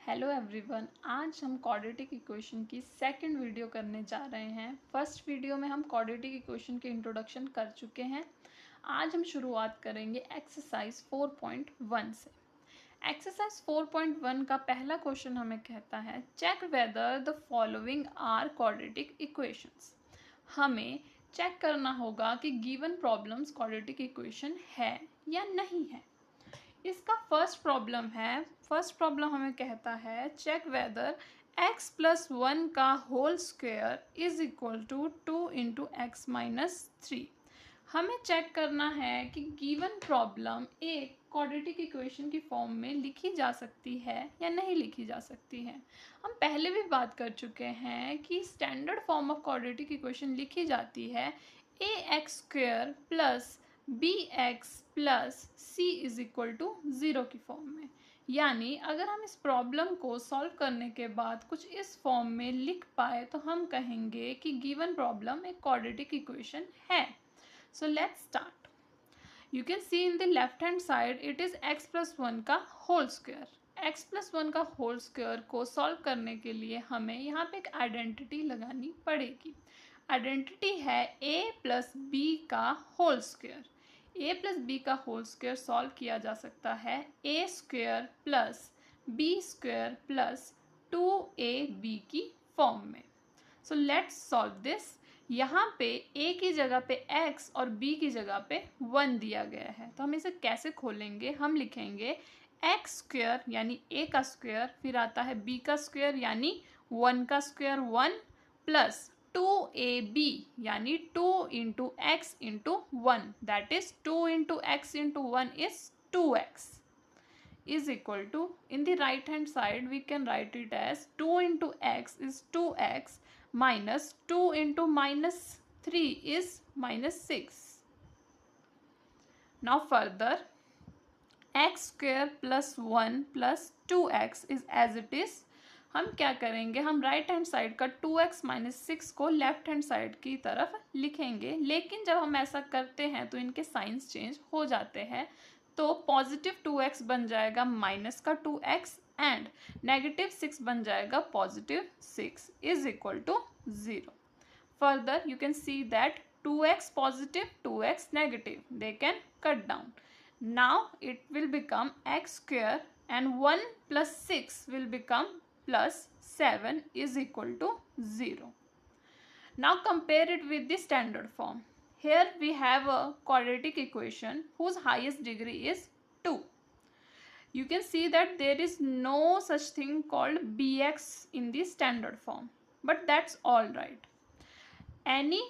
Hello everyone, आज हम quadratic equation की सेकंड वीडियो करने जा रहे हैं। फर्स्ट वीडियो में हम क्वाड्रेटिक इक्वेशन के इंट्रोडक्शन कर चुके हैं। आज हम शुरुआत करेंगे एक्सरसाइज 4.1 से। एक्सरसाइज 4.1 का पहला क्वेश्चन हमें कहता है check whether the following are quadratic equations. हमें चेक करना होगा कि गिवन प्रॉब्लम्स क्वाड्रेटिक इक्वेशन है या नहीं है। इसका फर्स्ट प्रॉब्लम हमें कहता है चेक वेदर x प्लस 1 का whole square is equal to 2 into x minus 3। हमें चेक करना है कि गिवन प्रॉब्लम एक क्वाड्रेटिक इक्वेशन की फॉर्म में लिखी जा सकती है या नहीं लिखी जा सकती है। हम पहले भी बात कर चुके हैं कि standard form of quadratic equation लिखी जाती है A X square plus B X plus C is equal to 0 की फॉर्म में। यानी अगर हम इस प्रॉब्लम को सॉल्व करने के बाद कुछ इस फॉर्म में लिख पाए तो हम कहेंगे कि गिवन प्रॉब्लम एक क्वाड्रेटिक इक्वेशन है। So let's start. You can C in the left hand side it is x plus 1 का होल स्क्वायर। x प्लस 1 का होल स्क्वायर को सॉल्व करने के लिए हमें यहाँ पे एक आइडेंटिटी लगानी पड़ेगी। आइडेंटिटी है a प्लस बी का whole square. a plus b का होल स्क्वायर सॉल्व किया जा सकता है a square plus b square plus 2ab की फॉर्म में। So let's solve this. यहाँ पे a की जगह पे x और b की जगह पे 1 दिया गया है, तो हम इसे कैसे खोलेंगे। हम लिखेंगे x स्क्वायर यानी a का स्क्वायर, फिर आता है b का स्क्वायर यानी 1 का स्क्वायर 1 प्लस 2ab यानी 2 into x into 1, that is 2 into x into 1 is 2x is equal to, in the right hand side we can write it as 2 into x is 2x minus 2 into minus 3 is minus 6. Now further x square plus 1 plus 2x is as it is. हम क्या करेंगे, हम right hand side का 2x minus 6 को left hand side की तरफ लिखेंगे, लेकिन जब हम ऐसा करते हैं तो इनके साइंस चेंज हो जाते हैं। तो पॉजिटिव 2x बन जाएगा माइनस का 2x एंड नेगेटिव 6 बन जाएगा positive 6 is equal to 0। Further you can see that 2x positive 2x negative, they can cut down. Now it will become x square and 1 plus 6 will become plus 7 is equal to 0. Now compare it with the standard form. Here we have a quadratic equation whose highest degree is 2. You can see that there is no such thing called bx in the standard form, but that's all right. Any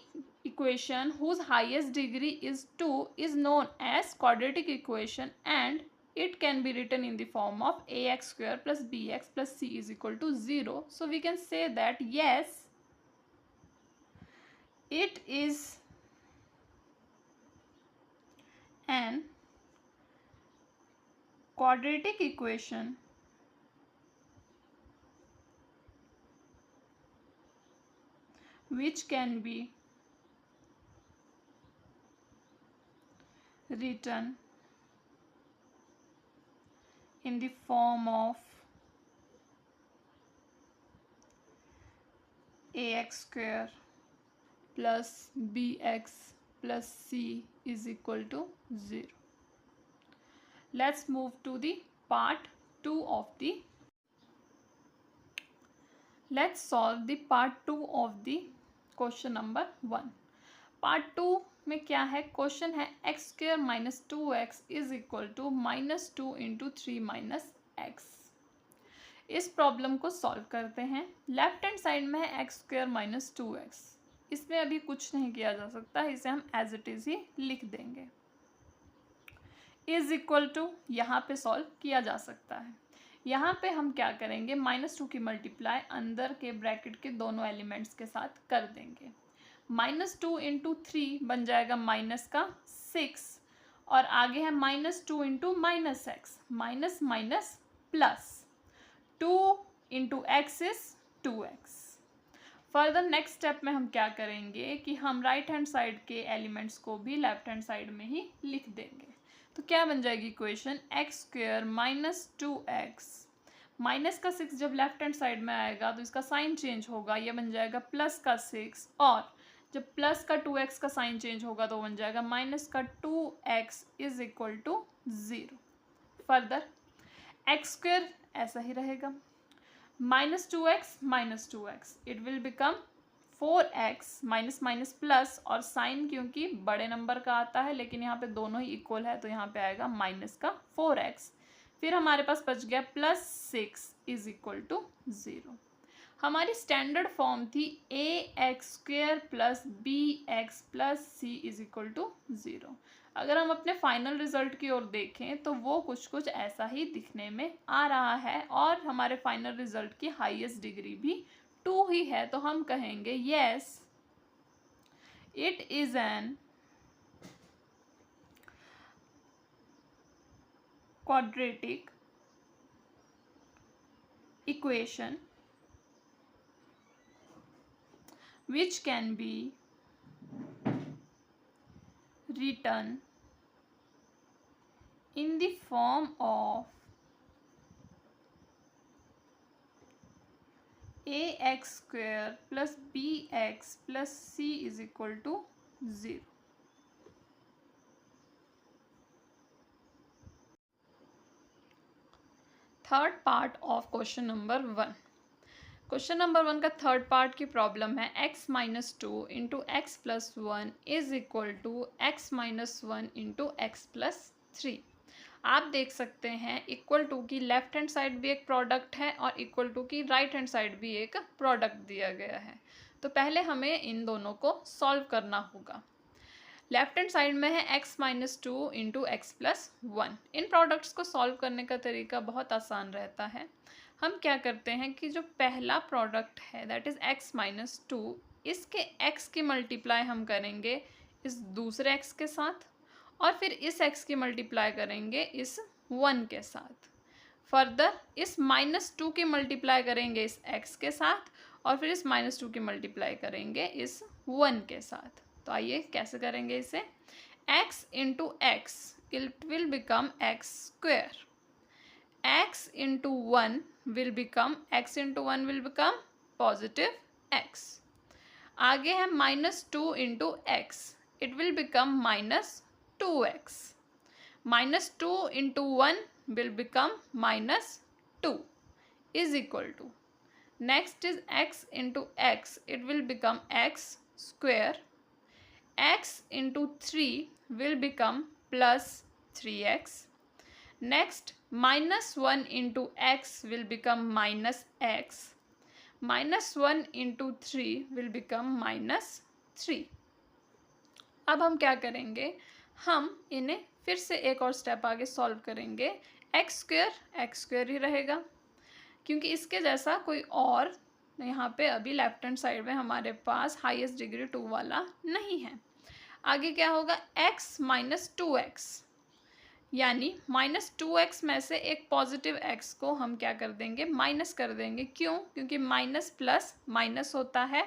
equation whose highest degree is 2 is known as quadratic equation, and it can be written in the form of ax square plus bx plus c is equal to 0. So we can say that yes, it is an quadratic equation which can be written in the form of ax square plus bx plus c is equal to 0. Let's move to the part 2 of the. Let's solve the part 2 of the question number 1. Part 2 में क्या है, question है x square minus 2x is equal to minus 2 into 3 minus x. इस problem को solve करते हैं। Left hand side में है एक्स स्क्वायर माइनस 2x, इसमें अभी कुछ नहीं किया जा सकता, इसे हम एज इट इज ही लिख देंगे। इज इक्वल टू यहाँ पे सॉल्व किया जा सकता है। यहाँ पे हम क्या करेंगे, माइनस 2 की मल्टीप्लाई अंदर के ब्रैकेट के दोनों एलिमेंट्स के साथ कर देंगे। माइनस 2 इंटू 3 बन जाएगा माइनस का 6 और आगे है minus 2 into minus x, minus minus plus 2 into x is 2x। Further next step में हम क्या करेंगे कि हम राइट हैंड साइड के एलिमेंट्स को भी लेफ्ट हैंड साइड में ही लिख देंगे। तो क्या बन जाएगी equation, x square minus 2x minus का 6 जब लेफ्ट हैंड साइड में आएगा तो इसका साइन चेंज होगा, ये बन जाएगा प्लस का 6, और जब प्लस का 2x का साइन चेंज होगा तो बन जाएगा माइनस का 2x is equal to 0। Further x square ऐसा ही रहेगा, -2x it will become 4x, minus minus plus, और साइन क्योंकि बड़े नंबर का आता है लेकिन यहाँ पे दोनों ही इक्वल है तो यहाँ पे आएगा माइनस का 4x। फिर हमारे पास बच गया +6 इज इक्वल टू 0। हमारी स्टैंडर्ड फॉर्म थी ax² plus bx plus c is equal to 0। अगर हम अपने फाइनल रिजल्ट की ओर देखें तो वो कुछ कुछ ऐसा ही दिखने में आ रहा है, और हमारे फाइनल रिजल्ट की हाईएस्ट डिग्री भी 2 ही है, तो हम कहेंगे yes it is an quadratic equation which can be written in the form of ax² plus bx plus c is equal to 0। Third part of question number 1। Question number 1 का third part की problem है x minus 2 into x plus 1 is equal to x minus 1 into x plus 3। आप देख सकते हैं equal to की left hand side भी एक प्रोडक्ट है और इक्वल टू की राइट हैंड साइड भी एक प्रोडक्ट दिया गया है। तो पहले हमें इन दोनों को सॉल्व करना होगा। लेफ्ट हैंड साइड में है x minus 2 into x plus 1। इन प्रोडक्ट्स को सॉल्व करने का तरीका बहुत आसान रहता है। हम क्या करते हैं कि जो पहला प्रोडक्ट है दैट इज़ x माइनस 2, इसके x की मल्टीप्लाई हम करेंगे इस दूसरे x के साथ, और फिर इस x की मल्टीप्लाई करेंगे इस 1 के साथ। फर्दर इस -2 की मल्टीप्लाई करेंगे इस x के साथ, और फिर इस -2 की मल्टीप्लाई करेंगे इस 1 के साथ। तो आइए कैसे करेंगे इसे। x into x it will become x², x into 1 will become x into 1 will become positive x। आगे है -2 into x it will become -2x, -2 into 1 will become -2 is equal to, next is x into x it will become x², x into 3 will become plus 3x, next -1 into x will become -x, -1 into 3 will become -3। अब हम क्या करेंगे, हम इन्हें फिर से एक और स्टेप आगे सॉल्व करेंगे। x² ही रहेगा क्योंकि इसके जैसा कोई और यहाँ पे अभी लेफ्ट हैंड साइड में हमारे पास हाईएस्ट डिग्री 2 वाला नहीं है। आगे क्या होगा, x माइनस 2x, यानी -2x में से एक पॉजिटिव x को हम क्या कर देंगे, माइनस कर देंगे। क्यों, क्योंकि माइनस प्लस माइनस होता है।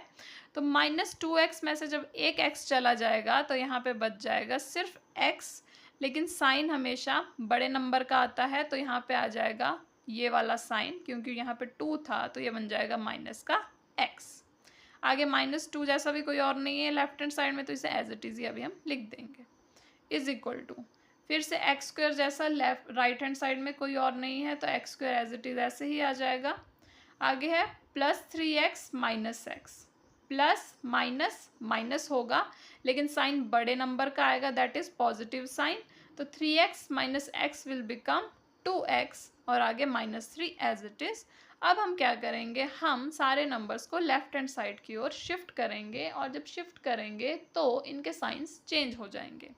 तो -2x में से जब एक x चला जाएगा तो यहाँ पे बच जाएगा सिर्फ x, लेकिन साइन हमेशा बड़े नंबर का आता है तो यहाँ पे आ जाएगा ये वाला साइन, क्योंकि यहाँ पे 2 था तो ये बन जाएगा माइनस का x। आगे -2 जैसा भी कोई और नहीं है लेफ्ट हैंड साइड में, तो इसे एज इट इज़ ही अभी हम लिख देंगे, इज इक्वल टू फिर से x² जैसा लेफ्ट राइट हैंड साइड में कोई और नहीं है तो x² एज इट इज़ ऐसे ही आ जाएगा। आगे है +3x minus x, plus minus minus होगा लेकिन साइन बड़े नंबर का आएगा दैट इज़ पॉजिटिव साइन, तो 3x minus x will become 2x और आगे -3 एज इट इज़। अब हम क्या करेंगे, हम सारे नंबर्स को लेफ्ट हैंड साइड की ओर शिफ्ट करेंगे, और जब शिफ्ट करेंगे तो इनके साइंस चेंज हो जाएंगे।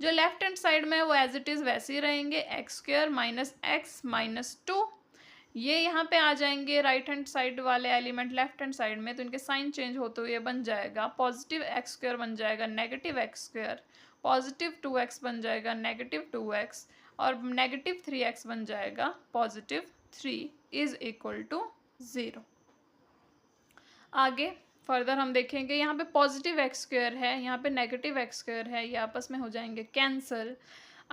जो लेफ्ट हैंड साइड में है वो एज इट इज़ वैसे ही रहेंगे, x² माइनस x माइनस 2, ये यहाँ पे आ जाएंगे राइट हैंड साइड वाले एलिमेंट लेफ्ट हैंड साइड में, तो इनके साइन चेंज होते हुए बन जाएगा पॉजिटिव x² बन जाएगा नेगेटिव x², पॉजिटिव 2x बन जाएगा नेगेटिव 2x, और नेगेटिव 3x बन जाएगा पॉजिटिव 3 इज इक्वल टू 0। आगे फर्दर हम देखेंगे, यहाँ पे पॉजिटिव x² है, यहाँ पे नेगेटिव x² है, ये आपस में हो जाएंगे कैंसिल।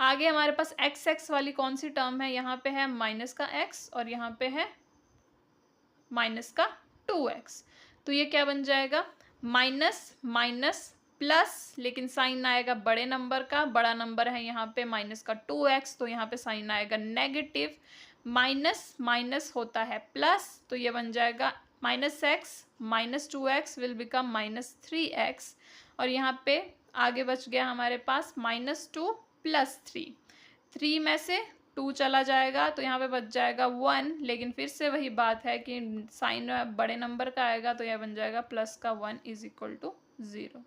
आगे हमारे पास एक्स एक्स वाली कौन सी टर्म है, यहाँ पे है माइनस का एक्स और यहाँ पे है माइनस का 2x। तो ये क्या बन जाएगा, माइनस माइनस प्लस, लेकिन साइन आएगा बड़े नंबर का, बड़ा नंबर है यहाँ पे माइनस का 2x, तो यहाँ पे साइन आएगा नेगेटिव। माइनस माइनस होता है प्लस, तो ये बन जाएगा minus x minus 2x will become minus 3x। और यहाँ पे आगे बच गया हमारे पास -2 + 3, 3 में से 2 चला जाएगा तो यहाँ पे बच जाएगा 1, लेकिन फिर से वही बात है कि साइन बड़े नंबर का आएगा तो यह बन जाएगा प्लस का 1 = 0।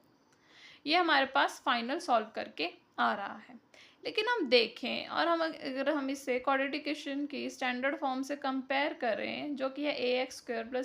ये हमारे पास फाइनल सॉल्व करके आ रहा है। लेकिन हम देखें और अगर हम इसे क्वाड्रेटिक इक्वेशन की स्टैंडर्ड फॉर्म से कंपेयर करें, जो कि है ax² +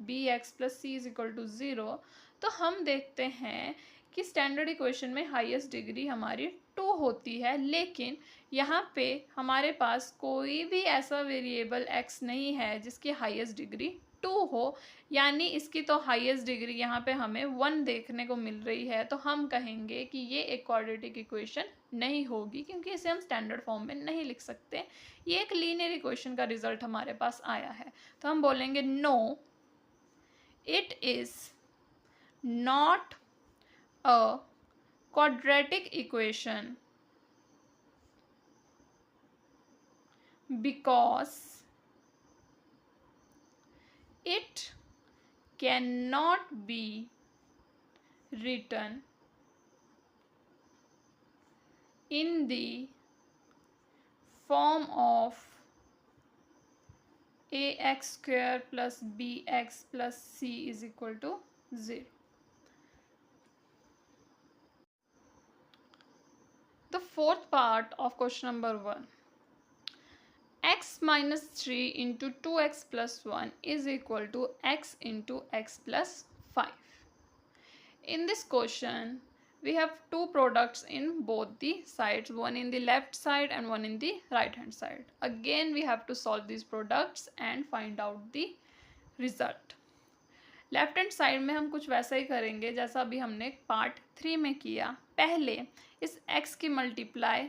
bx + c = 0, तो हम देखते हैं कि स्टैंडर्ड इक्वेशन में हाईएस्ट डिग्री हमारी 2 होती है, लेकिन यहाँ पे हमारे पास कोई भी ऐसा वेरिएबल x नहीं है जिसकी हाईएस्ट डिग्री 2 हो, यानी इसकी तो हाईएस्ट डिग्री यहाँ पे हमें 1 देखने को मिल रही है। तो हम कहेंगे कि ये एक क्वाड्रेटिक इक्वेशन नहीं होगी, क्योंकि इसे हम स्टैंडर्ड फॉर्म में नहीं लिख सकते। ये एक लीनियर इक्वेशन का रिजल्ट हमारे पास आया है, तो हम बोलेंगे no, it is not a quadratic equation because it cannot be written in the form of ax² + bx + c = 0. The fourth part of question number 1. x minus 3 into 2x plus 1 is equal to x into x plus 5. In this question, we have two products in both the sides, one in the left side and one in the right hand side. Again, we have to solve these products and find out the result. Left hand side में हम कुछ वैसा ही करेंगे जैसा अभी हमने part 3 में किया। पहले इस x की मल्टीप्लाई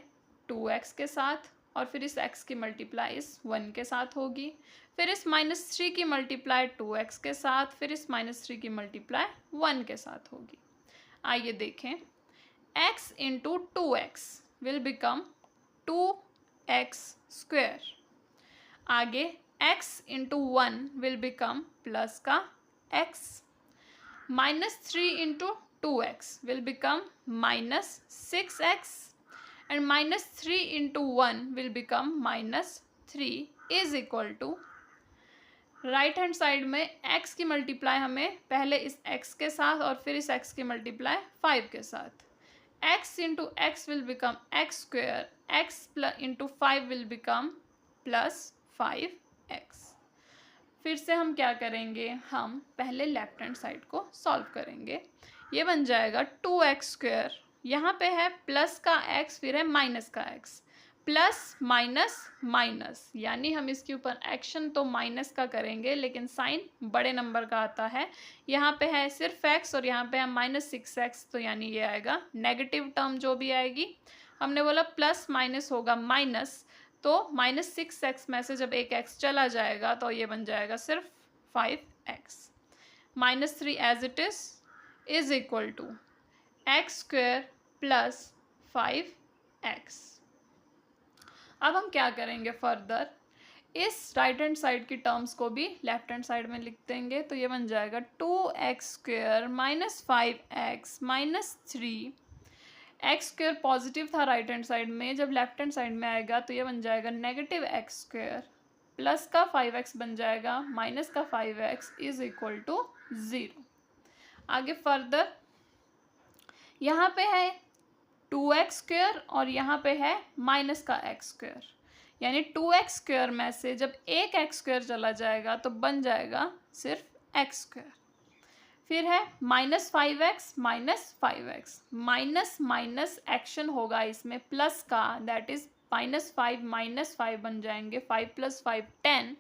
2x के साथ और फिर इस x की मल्टीप्लाई इस 1 के साथ होगी, फिर इस -3 की मल्टीप्लाई 2x के साथ, फिर इस -3 की मल्टीप्लाई 1 के साथ होगी। आइए देखें, x into 2x will become 2x²। आगे x into 1 will become plus का x, -3 into 2x will become -6x, and -3 into 1 will become -3 is equal to, right hand side में x की मल्टीप्लाई हमें पहले इस x के साथ और फिर इस x की मल्टीप्लाई 5 के साथ, x into x will become x², x into 5 will become +5x। फिर से हम क्या करेंगे, हम पहले लेफ्ट हैंड साइड को सॉल्व करेंगे। ये बन जाएगा 2x², यहाँ पे है प्लस का x, फिर है माइनस का x, प्लस माइनस माइनस, यानी हम इसके ऊपर एक्शन तो माइनस का करेंगे लेकिन साइन बड़े नंबर का आता है। यहाँ पे है सिर्फ x और यहाँ पे है -6x, तो यानी ये आएगा नेगेटिव टर्म जो भी आएगी। हमने बोला प्लस माइनस होगा माइनस, तो -6x में से जब एक x चला जाएगा तो ये बन जाएगा सिर्फ 5x। -3 as it is equal to x² + 5x। अब हम क्या करेंगे फर्दर, इस राइट हैंड साइड की टर्म्स को भी लेफ्ट हैंड साइड में लिख देंगे, तो ये बन जाएगा 2x² - 5x - 3। x² पॉजिटिव था राइट हैंड साइड में, जब लेफ्ट हैंड साइड में आएगा तो ये बन जाएगा -x², प्लस का 5x बन जाएगा माइनस का 5x = 0। आगे फर्दर यहाँ पे है 2x² और यहाँ पे है माइनस का x², यानी 2x² में से जब एक x² चला जाएगा तो बन जाएगा सिर्फ x²। फिर है -5x - 5x, minus minus action होगा इसमें प्लस का, दैट इज -5 - 5 बन जाएंगे, 5 + 5 10,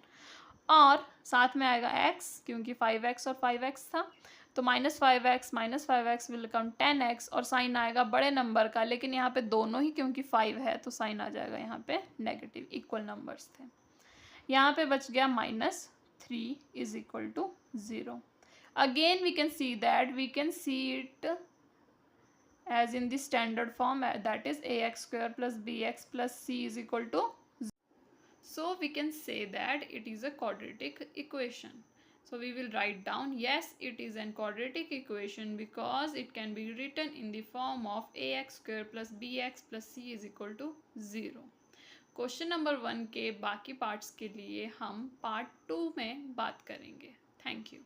और साथ में आएगा x क्योंकि 5x और 5x था, तो -5x विल बिकम 10x और साइन आएगा बड़े नंबर का, लेकिन यहाँ पे दोनों ही क्योंकि 5 है तो साइन आ जाएगा यहाँ पे नेगेटिव, इक्वल नंबर्स थे। यहाँ पे बच गया -3 is equal to 0। Again we can see it as in the standard form, that is ax square plus bx plus c is equal to 0. So we can say that it is a quadratic equation. So we will write down, yes, it is an quadratic equation because it can be written in the form of ax square plus bx plus c is equal to 0. Question number 1 के बाकी parts के लिए हम part 2 में बात करेंगे। Thank you.